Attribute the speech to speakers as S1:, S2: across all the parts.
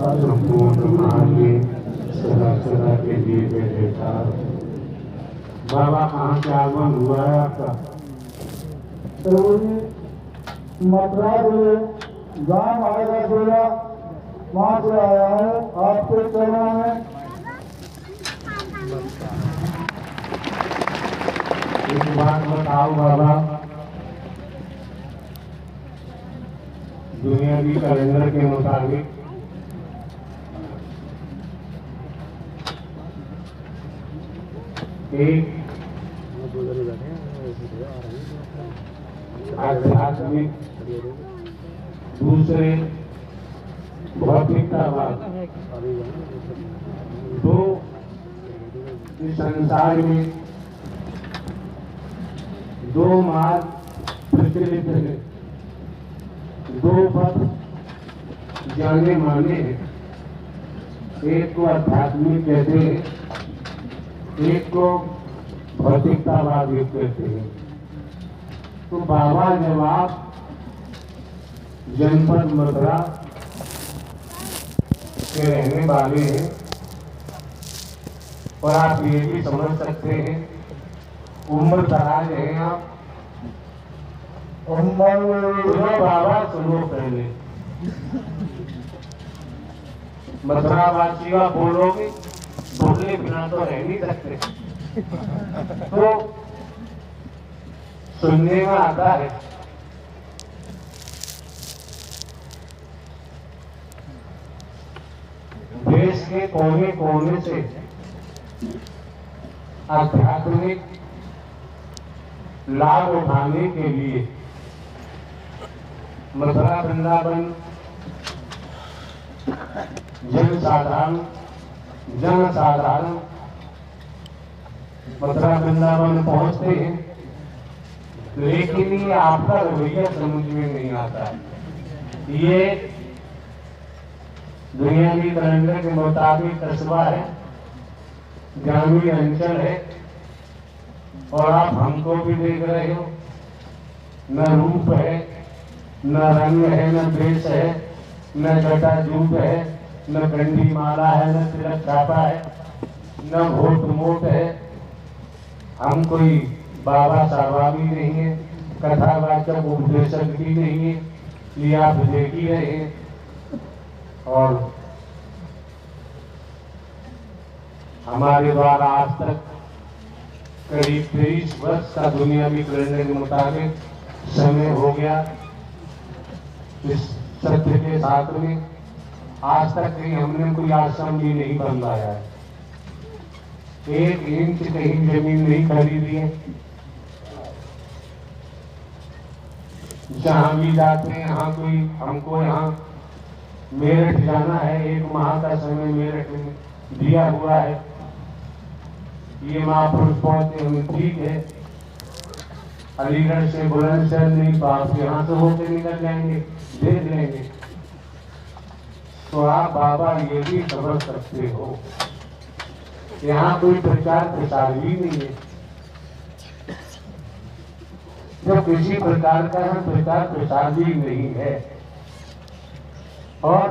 S1: संपूर्ण मांगे सदा सदा के लिए बेटा। बाबा कहाँ से आगमन हुआ है आपका?
S2: मथुरा से गांव आएगा बोला, वहां से आया है आपके चरणों में।
S1: एक बात बताओ बाबा, दुनियावी कैलेंडर के मुताबिक एक आध्यात्मिक, दूसरे भौतिकतावाद, दो इस संसार में दो मार्ग प्रचलित है, दो पथ जाने माने हैं। एक को आध्यात्मिक कहते हैं, एक को भौतिकतावाद कहते हैं। तो बाबा जब आप जनपद मथुरा के रहने वाले हैं और आप ये भी समझ सकते हैं उम्र दराज है आप। सुनो बाबा, सुनो पहले मथुरा वासियों बोलोगे, बोलने बिना तो रह नहीं सकते। तो सुनने में आता है देश के कोने कोने से आध्यात्मिक लाभ उठाने के लिए मथुरा वृंदावन जनसाधारण मथुरा वृंदावन पहुंचते हैं, लेकिन ये आपका रवैया समझ में नहीं आता है। ये दुनियावी कैलेंडर के मुताबिक कस्बा है, ग्रामीण अंचल है, और आप हमको भी देख रहे हो। न रूप है, न रंग है, न देश है, न जटाजूट है, न कंडी माला है, न तिलक छापा है, न वोट मोट है। हम कोई बाबा साहबा भी नहीं है, कथावाचक उपदेशक भी नहीं है, ये आप देख ही रहे हैं। और हमारे द्वारा आज तक करीब 23 वर्ष का दुनियावी कैलेंडर के मुताबिक समय हो गया इस सत्य के साथ में। आज तक कहीं हमने कोई आश्रम भी नहीं बनवाया है, 1 इंच कहीं जमीन नहीं खरीदी है। जहां भी जाते हैं यहाँ कोई हमको यहाँ मेरठ जाना है, 1 माह का समय मेरठ में दिया हुआ है। ये महापुरुष पहुंचे हुए ठीक है, अलीगढ़ से बुलंदशहर नहीं तो आप यहाँ से होकर निकल जाएंगे, देख लेंगे। तो आप बाबा ये भी समझ सकते हो, यहाँ कोई प्रचार प्रसार भी नहीं है। जो किसी प्रकार का प्रचार प्रसार भी नहीं है, और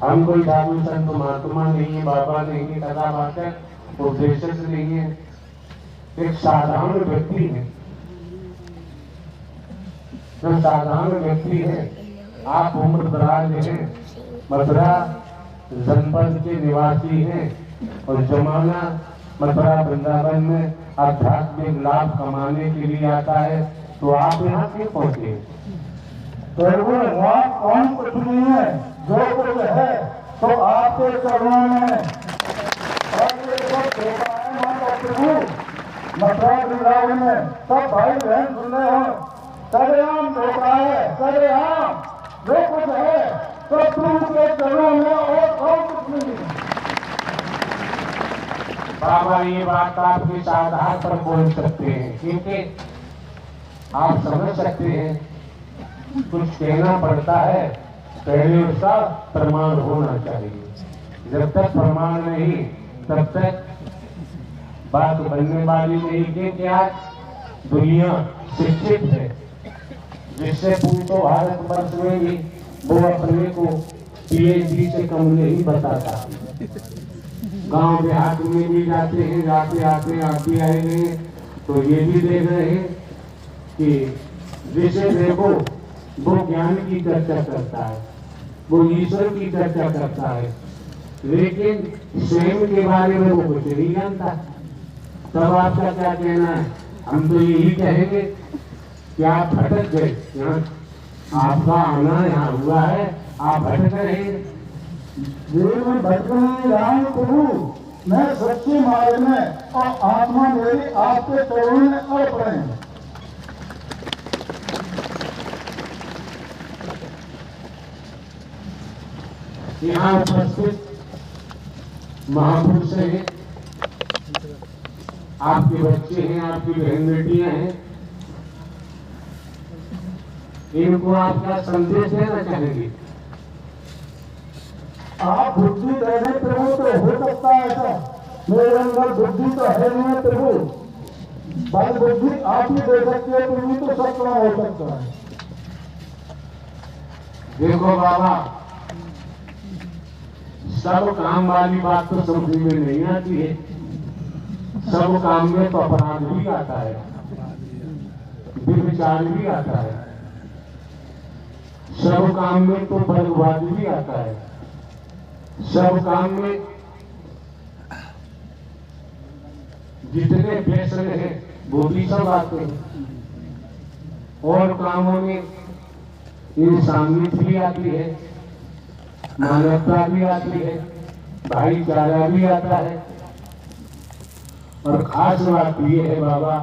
S1: हम कोई साधु संत महात्मा नहीं है, बाबा नहीं है, कथावाचक उपदेशक नहीं है, एक साधारण व्यक्ति है। जो साधारण व्यक्ति है, आप उम्र दराज हैं, मथुरा जनपद के निवासी हैं, और जमाना मथुरा वृंदावन में आध्यात्मिक लाभ कमाने के लिए आता है, तो आप यहाँ क्यों पहुंचे?
S2: प्रभु वहाँ कौन कुछ नहीं है, जो कुछ है तो आपके चरणों में। और ये सब देखा है माता प्रभु मथुरा वृंदावन में, सब भाई बहन सुन रहे हो, सरेआम देखा है, सरेआम जो कुछ है तो प्रभु के चरणों में, और कुछ नहीं।
S1: बाबा ये बात आप किस आधार पर बोल सकते हैं? क्योंकि आप समझ सकते हैं कुछ कहना पड़ता है, पहले उसका प्रमाण होना चाहिए। जब तक प्रमाण नहीं तब तक बात बनने वाली नहीं। कि क्या दुनिया शिक्षित है, जिससे पूछो भारत वर्ष में भी वो अपने को PhD से कम नहीं बताता। गांव देहात में भी जाते हैं, जाते आते आप भी आएंगे तो ये भी देख रहे हैं कि जिसे देखो वो ज्ञान की चर्चा करता है, वो ईश्वर की चर्चा करता है, लेकिन स्वयं के बारे में वो कुछ नहीं जानता। तब आपका क्या कहना है? हम तो यही कहेंगे कि आप भटक गए, यहाँ आपका आना यहाँ हुआ है, आप भटक रहे हैं।
S2: मैं भटक नहीं रहा हूँ प्रभु, मैं सच्चे मार्ग में और आत्मा मेरी आपके चरणों में अर्पण है।
S1: यहाँ उपस्थित महापुरुष हैं, आपके बच्चे हैं, आपकी बहन बेटियां हैं, इनको आप क्या संदेश देना चाहेंगे?
S2: आप बुद्धि दे दें प्रभु तो हो सकता है ऐसा, मेरे अंदर बुद्धि तो है नहीं प्रभु, बल बुद्धि आप ही दे सकते हैं प्रभु, तो सब काम हो सकता है।
S1: देखो बाबा, सब काम वाली बात तो समझ में नहीं आती है। सब काम में तो अपराध भी आता है, व्यभिचार भी आता है, सब काम में तो बर्बाद भी आता है, सब काम में जितने व्यसन है वो भी सब आते हैं, और कामों में इंसानियत भी आती है, मानवता भी आती है, भाईचारा भी आता है। और खास बात ये है बाबा,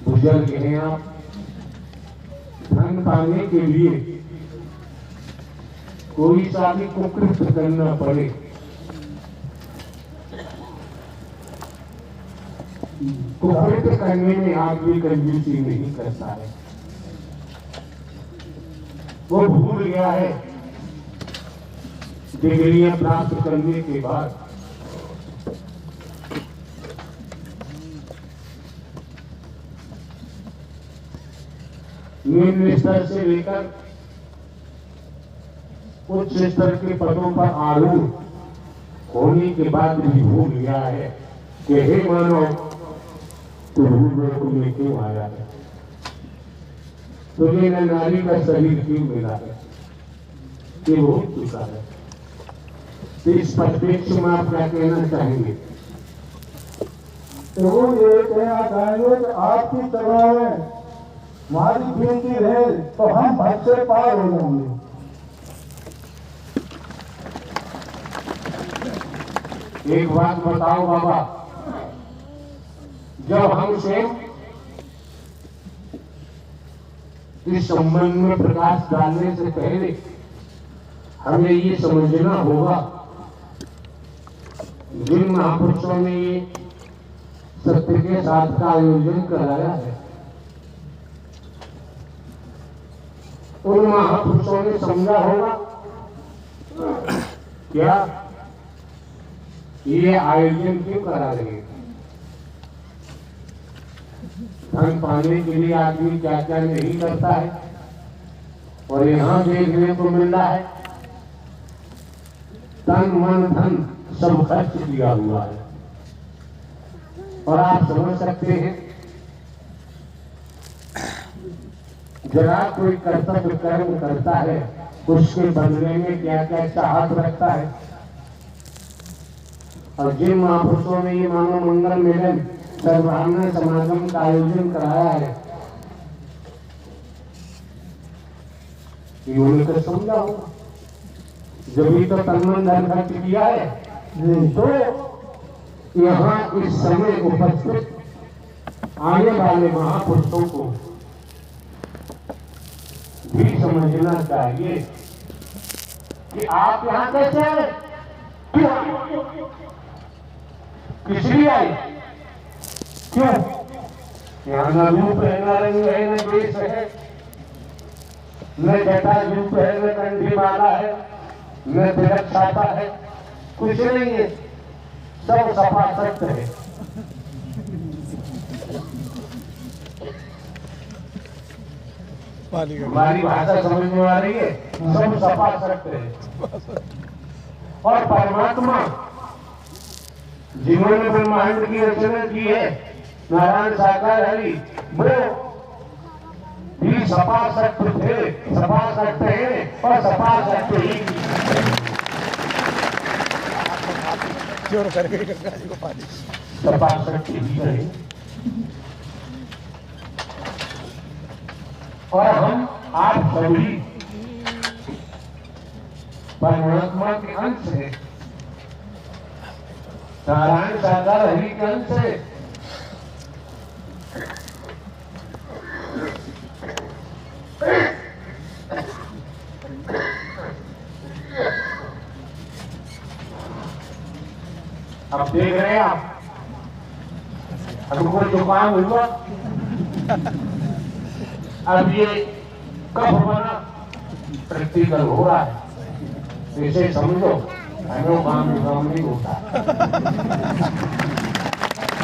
S1: बुजुर्ग हैं आप, धन पाने के लिए कोई सा भी कुकृत्य करना पड़े, कुकृत्य करने में आदमी कंजूसी नहीं करता है। वो भूल गया है डिग्रियां प्राप्त करने के बाद निम्न स्तर से लेकर उच्च स्तर के पदों पर आरूढ़ होने के बाद भी भूल गया है कि हे मानव, तू भूल में क्यों आया है, तुझे न नारी का शरीर क्यों मिला है, ये भूल चुका है। तो इस परिप्रेक्ष्य में आप क्या कहना चाहेंगे?
S2: तो ये कहना चाहेंगे कि आपकी तरह में हमारी बेटी रहे तो हम भट से पार हो जाएंगे।
S1: एक बात बताओ बाबा, जब हम स्वयं इस संबंध में प्रकाश डालने से पहले हमें ये समझना होगा, जिन महापुरुषों ने ये सत्य के साथ का आयोजन कराया है, उन महापुरुषों ने समझा होगा क्या ये आयोजन क्यों करा रहे हैं। धन पाने के लिए आदमी क्या क्या नहीं करता है, और यहाँ देखने को मिल रहा है तन मन धन सब खर्च किया हुआ है। और आप समझ सकते हैं, जरा कोई कर्तव्य कर्म करता है उसके बदले में क्या क्या चाहत रखता है। और जिन महापुरुषों ने ये मानव मंगल मिलन सर्वब्राह्मण समागम का आयोजन कराया है, इन्होंने तो समझा होगा, जब भी तो तन मन धन खर्च किया है, तो यहाँ इस समय उपस्थित आने वाले महापुरुषों को भी समझना चाहिए कि आप यहाँ कैसे आए, क्यों, किस लिए आए, क्यों? यहाँ न रूप है, न रंग है, न देश है, न जटा रूप है, न कंठी माला है, न तिलक छापा है, कुछ नहीं है, सब सफा सत्य है। हमारी भाषा समझने वाली है, सब सपा सकते हैं। और परमात्मा जिन्होंने ब्रह्मांड की रचना की है, नारायण साकार हरि, वो भी सपा शक्ति थे, सपा शक्ति हैं और सपा शक्ति ही सपा शक्ति ही रहे। और हम आप सभी परमात्मा के अंश है, नारायण साकार हरि के अंश है। अब देख रहे हैं आप, हमको जुकाम हुआ, अब ये कब बना प्रैक्टिकल हो रहा है, इसे समझो, हमें काम नहीं होता।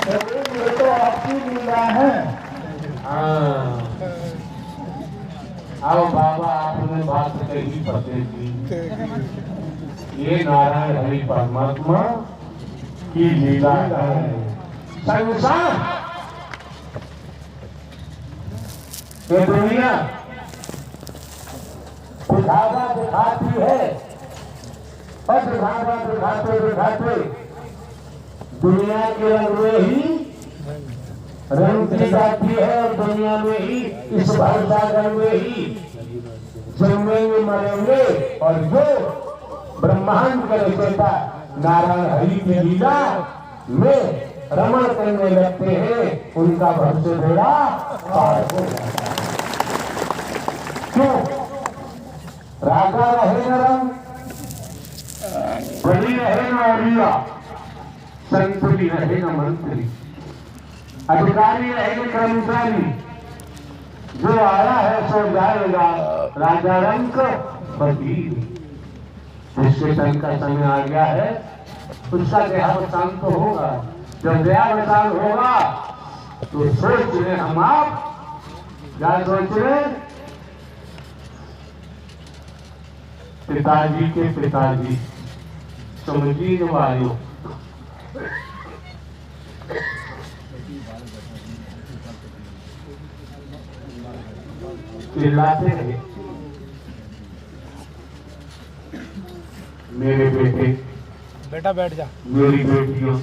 S2: ये तो आपकी लीला है।
S1: हाँ, आओ बाबा, आपने बात कही पते की, ये नारायण हरि परमात्मा की लीला है। संसार ये दुनिया दिखावा दिखाती है, और दिखावा दिखाते दिखाते दुनिया के रंग में ही रंगती जाती है, और दुनिया में ही, इस भवसागर में ही जन्मेंगे मरेंगे, और जो ब्रह्मांड का रचयिता नारायण हरि की लीला में रमण करने लगते हैं, उनका भविष्य बेड़ा पार हो जाता है। क्यों? राजा रहे न रंग, बलि रहे न औलिया, संतुली रहे न मंत्री, अधिकारी रहे न कर्मचारी, जो आया है सो जाएगा, राजा रंग वकील। जिसके तन का समय आ गया है, उसका देहावसान तो होगा। जब देहावसान होगा तो सोच रहे हम आप, क्या सोच रहे? पिताजी के पिताजी समझीन वालों, चिल्लाते रहे, मेरे बेटे,
S3: बेटा बैठ जा,
S1: मेरी बेटियों,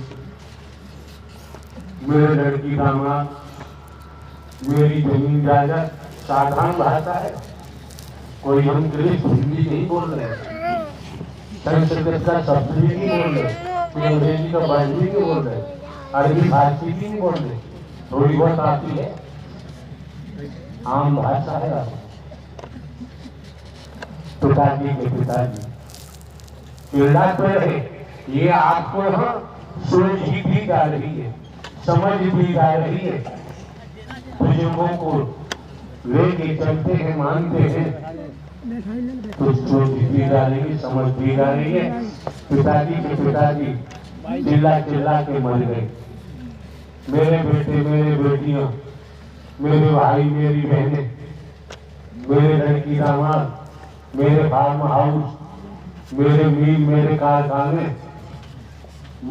S1: मेरे लड़की दामाद, मेरी जमीन जायदाद। साधारण भाषा है, कोई हम इंग्लिश हिंदी नहीं बोल रहे, संस्कृत का शब्द भी नहीं बोल रहे, कोई अंग्रेजी का वर्ड भी नहीं बोल रहे, अरबी फारसी भी नहीं बोल रहे, थोड़ी बहुत आती है, आम भाषा है। पिताजी के पिताजी चिल्ला तो रहे, ये आपको सोच ही दी जा रही है, समझ दी जा रही है, बुजुर्गों को लेके चलते हैं, मानते हैं, तो सोच दी जा रही है, समझ दी जा रही है। पिताजी के पिताजी चिल्ला चिल्ला के मर गए। मेरे बेटे, मेरे बेटियां, मेरे भाई, मेरी बहनें, मेरे लड़की दामाद, मेरे फार्म हाउस, मेरे मील, मेरे कारखाने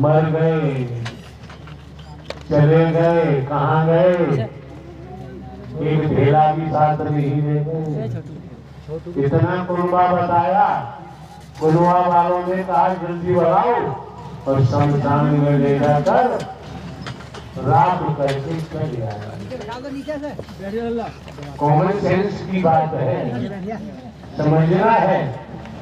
S1: मर गए, चले गए। कहाँ गए? एक ढेला भी साथ नहीं ले गए। इतना कुनबा बताया, कुनबा वालों ने कहा जल्दी बढ़ाओ और शमशान में ले जाकर राख करके चल आया। कॉमन सेंस की बात है, समझना है।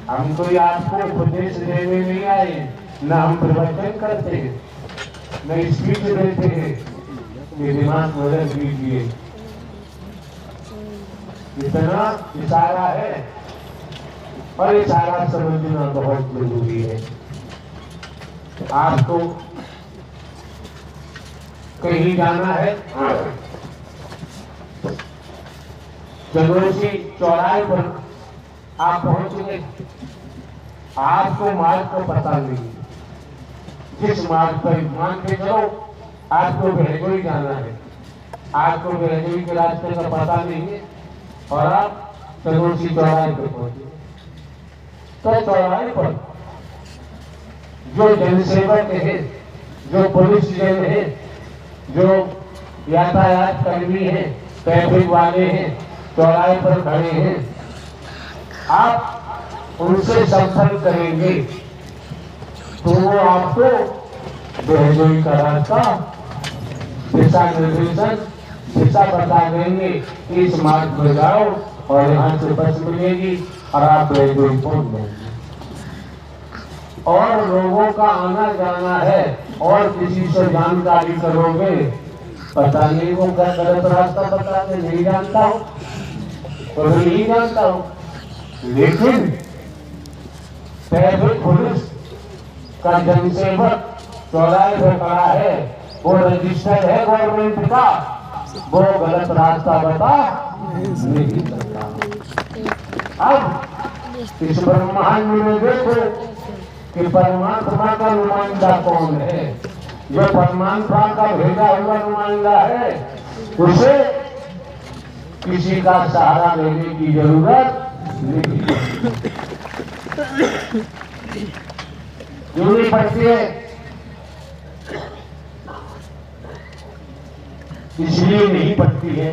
S1: हम कोई आपको उपदेश देने नहीं आए, न हम प्रवचन करते हैं, न स्पीच देते हैं कि दिमाग मदद कीजिए। इतना इशारा है, और इशारा समझना बहुत जरूरी है। आपको कहीं जाना है, जगोसी चौराहे पर आप पहुंचेंगे, आपको मार्ग का पता नहीं, जिस मार्ग पर मान के चलो आपको बहजोई जाना है, आपको बहजोई के रास्ते का पता नहीं है, और आप चौरासी चौराहे पे पहुंचे। तो चौराहे पर जो जनसेवक है, जो पुलिस जन है, जो यातायात कर्मी है, ट्रैफिक वाले हैं, चौराहे पर खड़े हैं, आप उनसे संपर्क करेंगे तो वो आपको बहजोई का रास्ता, दिशा निर्देशन, दिशा बता देंगे कि इस मार्ग पर जाओ और यहाँ से बस मिलेगी और आप बहजोई पहुंच जाएंगे। और लोगों का आना जाना है और किसी से जानकारी करोगे, पता नहीं वो क्या गलत रास्ता बता के नहीं जानता हूँ तो नहीं जानता हूँ, लेकिन ट्रैफिक पुलिस का जनसेवक चौराहे पर खड़ा है, वो रजिस्टर्ड है गवर्नमेंट का, वो गलत रास्ता बता नहीं सकता। अब इस ब्रह्मांड में देखो कि परमात्मा का नुमाइंदा कौन है। जो परमात्मा का भेजा हुआ नुमाइंदा है, उसे किसी का सहारा लेने की जरूरत नहीं क्यों नहीं पड़ती है? इसलिए नहीं पड़ती है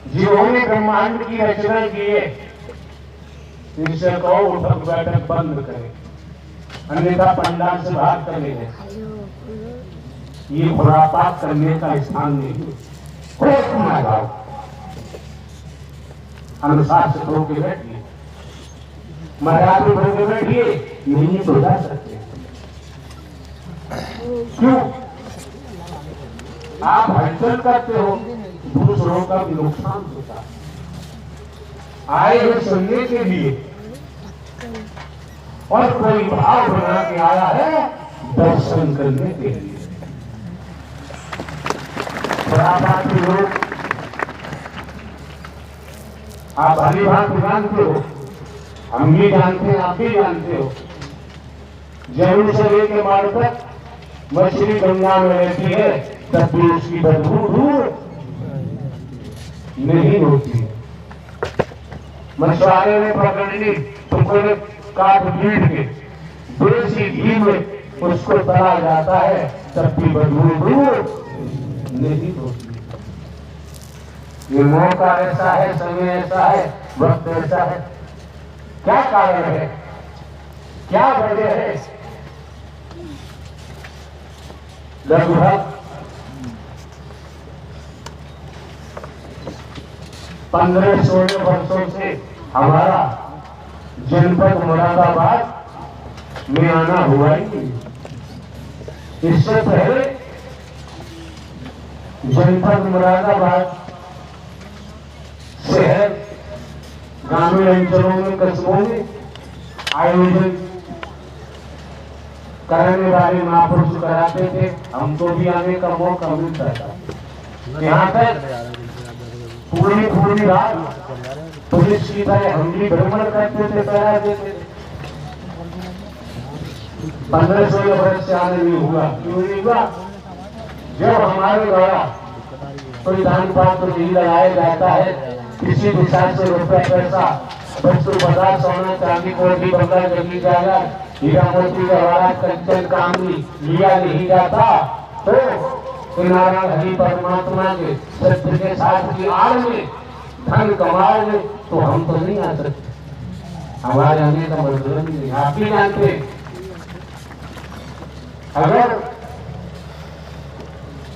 S1: जिन्होंने ब्रह्मांड की रचना की है, इनसे कहो उठक बैठक बंद करें, अन्यथा पंडाल से बाहर कर ले। ये खुरापात करने का स्थान नहीं, अनुसार से होकर बैठिए, महाराज में होकर बैठिए, नहीं तो जा सकते। क्यों? आप हलचल करते हो, दूसरों का भी नुकसान होता है। आए हो सुनने के लिए और कोई भाव बना के आया है दर्शन करने के लिए। के लोग आप भली बात जानते हो, हम भी जानते हैं, आप भी जानते हो, जरूर से लेके मार तक मछली गंगा में रहती है, तब भी उसकी बदबू दूर नहीं होती। मछुआरे ने पकड़ ली, तुमको काट पीट के देसी घी में उसको तला जाता है, तब भी बदबू दूर नहीं होती। ये मौका ऐसा है, समय ऐसा है, वक्त ऐसा है। क्या कारण है, क्या वजह है? लगभग 15-16 वर्षों से हमारा जनपद मुरादाबाद में आना हुआ ही नहीं। इससे पहले जनपद मुरादाबाद शहर ग्रामीण अंचलों में, कस्बों में आयोजन करने वाले महापुरुष कराते थे, हमको भी आने का मौका मिलता था। यहाँ तक पूरी रात पुलिस की तरह हम भी भ्रमण करते थे, पहरा देते थे। 15-16 वर्ष से आने नहीं हुआ। क्यों नहीं हुआ? जब हमारे द्वारा कोई दान पात्र नहीं लगाया जाता है, किसी दिशा से रुपया पैसा, वस्तु पदार्थ, सोना चांदी, कोठी बंगला, जंगली जायदाद, हीरा मोती जवाहरात, कंचन कामनी लिया नहीं जाता, तो नारायण हरि परमात्मा के सत्य के साथ की आड़ में धन कमाओगे तो हम तो नहीं आ सकते। हमारे आने का मतलब नहीं, आप भी जानते। अगर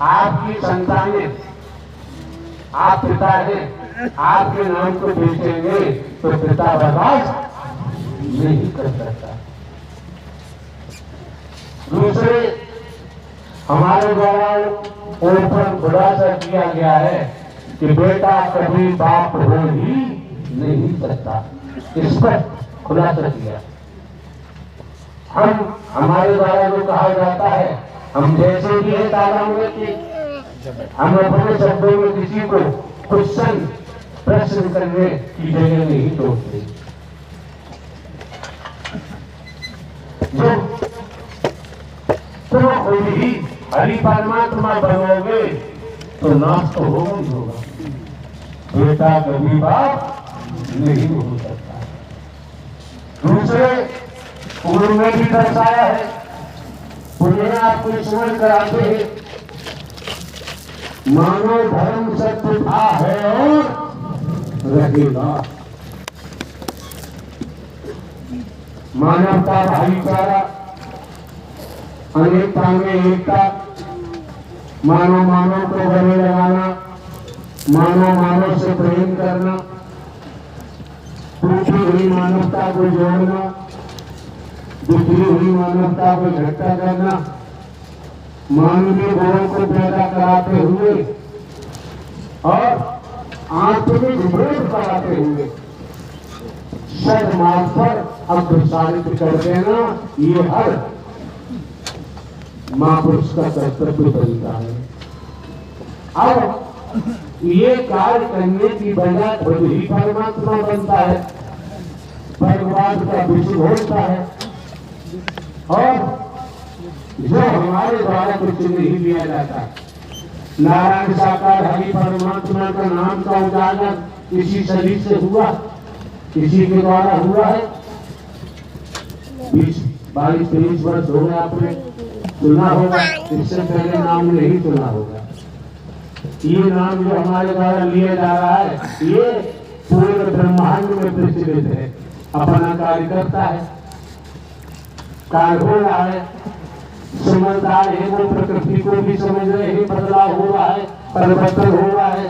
S1: आपकी संतानें, आप पिता हैं, आपके नाम को बेचेंगे तो पिता बर्दाश्त नहीं कर सकता। दूसरे, हमारे द्वारा ओपन खुलासा किया गया है कि बेटा कभी बाप हो ही नहीं सकता, इस पर खुलासा किया। हमारे द्वारा जो कहा जाता है, हम जैसे भी है ताला के, हम अपने शब्दों में किसी को क्वेश्चन, प्रश्न करने की जगह नहीं छोड़ते। जो तुम खुद ही हरि परमात्मा बनोगे तो नाश तो होगा ही होगा। बेटा कभी बाप नहीं हो सकता। दूसरे उम्र में भी दर्शाया है, उन्हें आपको स्मरण कराते हैं, मानव धर्म सत्य था है और रहेगा। मानवता भाईचारा, अनेकता में एकता, मानव मानव को गले लगाना, मानव मानव से प्रेम करना, टूटी हुई मानवता को जोड़ना, बिखरी हुई मानवता को इकट्ठा करना, मानवीय गुणों को पैदा कराते हुए और आत्मिक बोध कराते हुए सदमार्ग पर अग्रसारित कर देना, ये हर महापुरुष का कर्तव्य बनता है। अब ये कार्य करने की बजाय खुद ही परमात्मा बनता है, परिवार का विषय होता है और जो हमारे द्वारा कुछ नहीं दिया जाता। नारायण साकार हरि परमात्मा का नाम का उजागर किसी शरीर से हुआ, किसी के द्वारा हुआ है। 22-23 वर्ष हो गए, आपने सुना होगा, इससे पहले नाम नहीं सुना होगा। ये नाम जो हमारे द्वारा लिया जा रहा है, ये पूरे ब्रह्मांड में प्रचलित है, अपना कार्य करता है, कार्य हो रहा है। समझदार है वो प्रकृति को भी समझ रहे हैं, बदलाव हो रहा है, परिवर्तन हो रहा है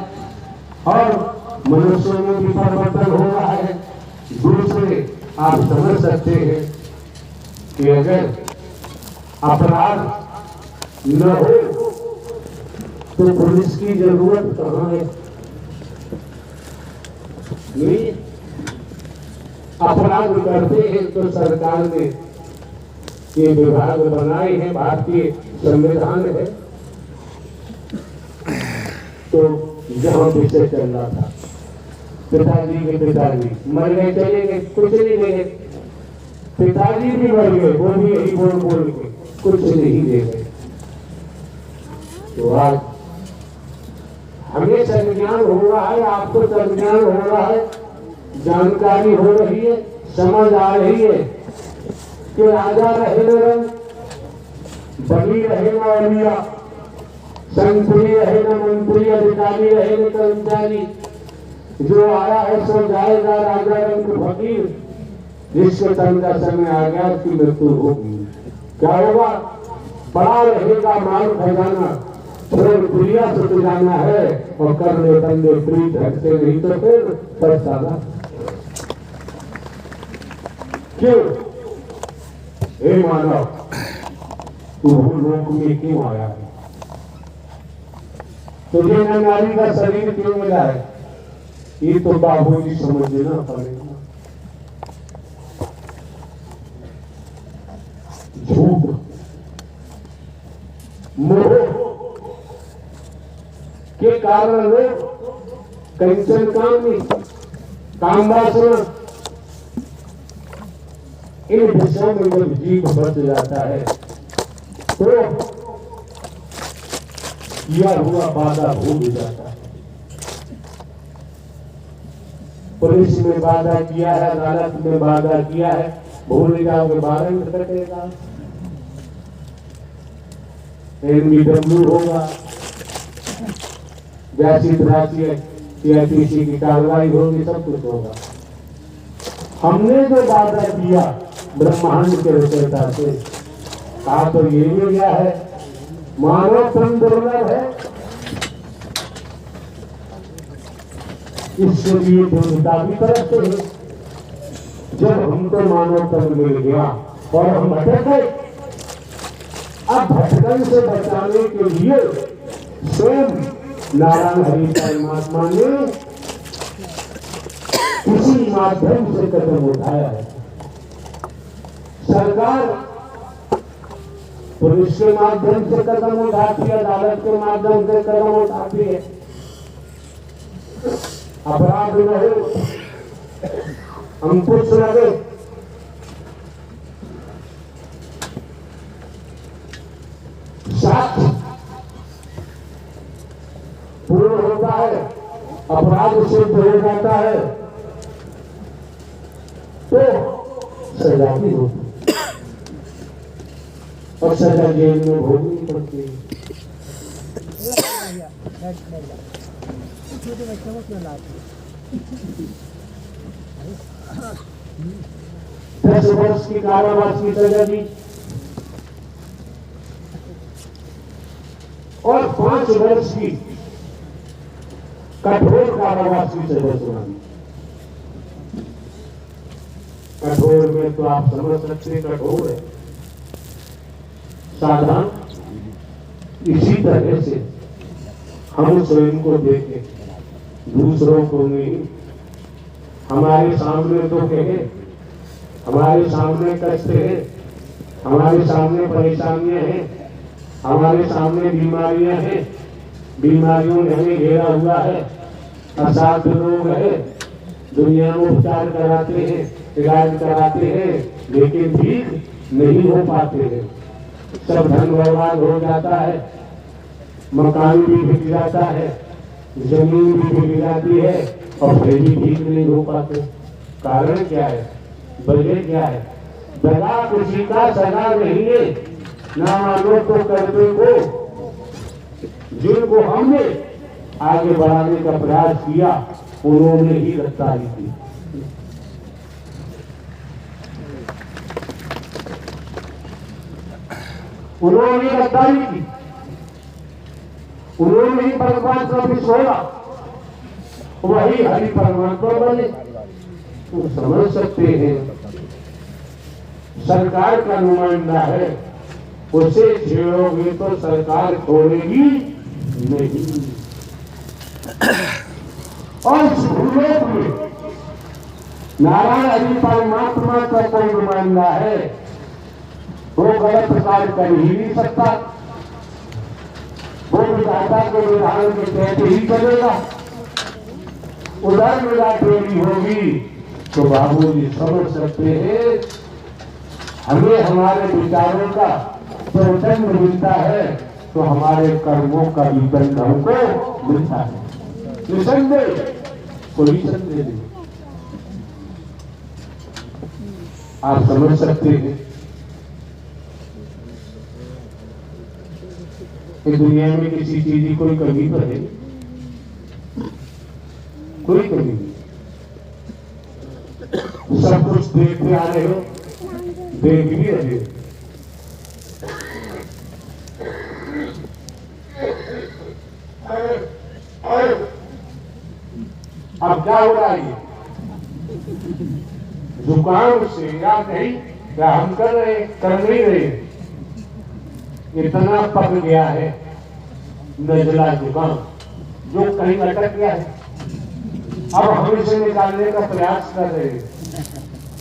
S1: और मनुष्यों में भी परिवर्तन हो रहा है। दूसरे आप समझ सकते हैं कि अगर अपराध न हो तो पुलिस की जरूरत कहाँ है? नहीं, अपराध करते हैं तो सरकार ने ये विभाग बनाए हैं, भारतीय संविधान है। तो जहां विषय चल रहा था, पिताजी के पिताजी मर गए, चले गए, कुछ नहीं ले, पिताजी भी मर गए, वो भी यही बोल बोल के कुछ नहीं दे गए। तो आज हमें संज्ञान हो रहा है, आपको संज्ञान हो रहा है, जानकारी हो रही है, समझ आ रही है कि राजा रहे न रंग, बली रहे न अलिया, संतरी रहे न मंत्री, अधिकारी रहे न कर्मचारी, जो आया है सो जाएगा, राजा रंग फकीर, जिसके तन का समय आ गया उसकी मृत्यु होगी। क्या होगा? बड़ा रहेगा माल खजाना, थोड़ी प्रिया सुत जाना है और कर ले बंदे प्रीत हटते नहीं तो फिर पछताना। क्यों? हे मानव, तू लोक में क्यों आया है? तुझे न नारी का शरीर क्यों मिला है? ये तो बाबूजी समझना पड़ेगा। झूठ, मोह के कारण लोग कंचन कामी, काम वासना, इन विषयों में जब जीव बच जाता है तो किया हुआ वादा भूल जाता है। पुलिस में वादा किया है, अदालत में वादा किया है, भूल जाओगे, वारंट कटेगा, NBW होगा, जैसी राशि CIPC की कार्रवाई होगी, सब कुछ होगा। हमने जो वादा किया ब्रह्मांड के रचयिता से, कहा तो ये भी क्या है, मानव तन दुर्लभ है, इसके लिए देवता भी तरफते हैं। जब हमको मानव तन मिल गया और हम भटक गए, अब भटकन से बचाने के लिए स्वयं नारायण हरि परमात्मा ने किसी माध्यम से कदम उठाया है। सरकार पुलिस के माध्यम से कदम उठाती है, अदालत के माध्यम से कदम उठाती है। अपराध रहे, अंकुश लगे, साक्ष्य पूर्ण होता है अपराध सिद्ध हो जाता है तो सजा भी होती और सजा जेल में भोगनी पड़ती है।
S3: छोटे बच्चों को क्यों लाते
S1: 10 वर्ष की कारावास की सजा दी और 5 वर्ष की कठोर कारावास की सजा सुना दी। कठोर में तो आप समझ सकते कठोर है, साधारण इसी तरह से हम स्वयं को देखें, दूसरों को नहीं। हमारे सामने दुख है, हमारे सामने कष्ट है, हमारे सामने परेशानियां हैं, हमारे सामने बीमारियां हैं, बीमारियों ने हमें घेरा हुआ है, असाध्य रोग है, दुनिया में उपचार कराते हैं, इलाज कराते हैं, लेकिन ठीक नहीं हो पाते हैं। सब धन बर्बाद हो जाता है, मकान भी बिक जाता है, जमीन भी बिक जाती है और फिर भी ठीक नहीं हो पाते। कारण क्या है, वजह क्या है? दगा किसी का सगा नहीं है, ना मानो तो करने को जिनको हमने आगे बढ़ाने का प्रयास किया उन्होंने ही गद्दारी की। उन्होंने गद्दारी की, उन्होंने ही भगवान का भी छोड़ा, वही हरि परमात्मा बने। तो समझ सकते हैं सरकार का नुमाइंदा है, उसे छेड़ोगे तो सरकार छोड़ेगी नहीं। और भूलोक में नारायण हरि परमात्मा का कोई नुमाइंदा है, वो गलत कार्य कर ही नहीं सकता, वो विधाता के विधान के तहत ही चलेगा। उधर मेरा चोरी होगी तो बाबूजी समझ सकते हैं हमें हमारे विचारों का जो दंड मिलता है तो हमारे कर्मों का भी दंड हमको मिलता है। निसंदेह, कोई संदेह नहीं। आप समझ सकते हैं कि दुनिया में किसी चीज की कोई कमी तो है, कोई कमी नहीं। सब कुछ देखते आ रहे हो, देख भी रहे हो। अब क्या हो रहा है? जुकाम से या नहीं क्या हम कर नहीं रहे, इतना पक गया है नजला जुकाम जो कहीं अटक गया है। अब हम इसे निकालने का प्रयास कर रहे हैं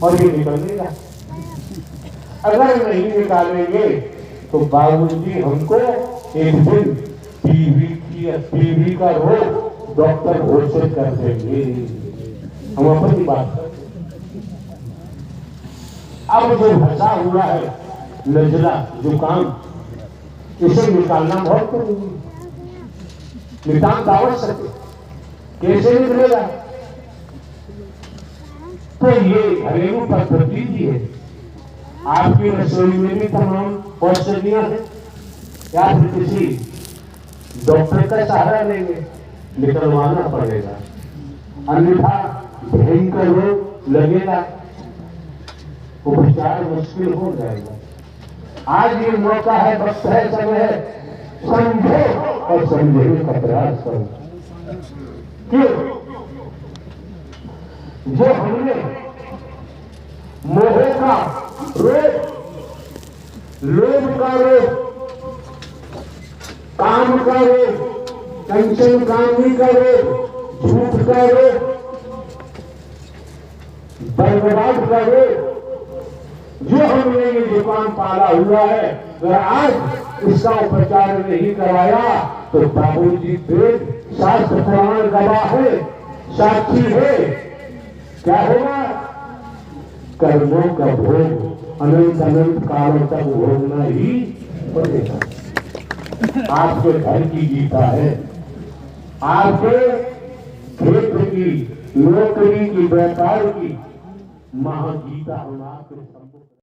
S1: और ये निकलेगा। अगर नहीं निकालेंगे तो बाबूजी हमको एक दिन टीबी का रोग डॉक्टर घोषित कर देंगे। हम अपनी बात कर, अब जो फंसा हुआ है नजला जुकाम, इसे निकालना बहुत जरूरी है। नितांत आवश्यक है। कैसे निकलेगा? तो ये घरेलू पद्धति भी है। आपकी रसोई में भी तमाम औषधियां हैं, या फिर किसी डॉक्टर का सहारा लेंगे, निकलवाना पड़ेगा, अन्यथा भयंकर रोग लगेगा, उपचार मुश्किल हो जाएगा। आज ये मौका है, वक्त है, समय है, समझो और समझने का प्रयास करो। क्यों? जो हमने मोह का रोग, लोभ का रोग, काम का रोग, टेंशन कामनी का रोग, झूठ का रोग, बर्बाद का रोग, जो हमने ये दुकान पाला हुआ है, अगर आज इसका उपचार नहीं कराया तो बाबूजी वेद शास्त्र प्रमाण गवाह है, साक्षी है, क्या होगा? कर्मों का भोग अनंत अनंत कालों तक भोगना ही पड़ेगा। आपके घर की गीता है, आपके क्षेत्र की, नौकरी की, व्यापार की महागीता हम आपके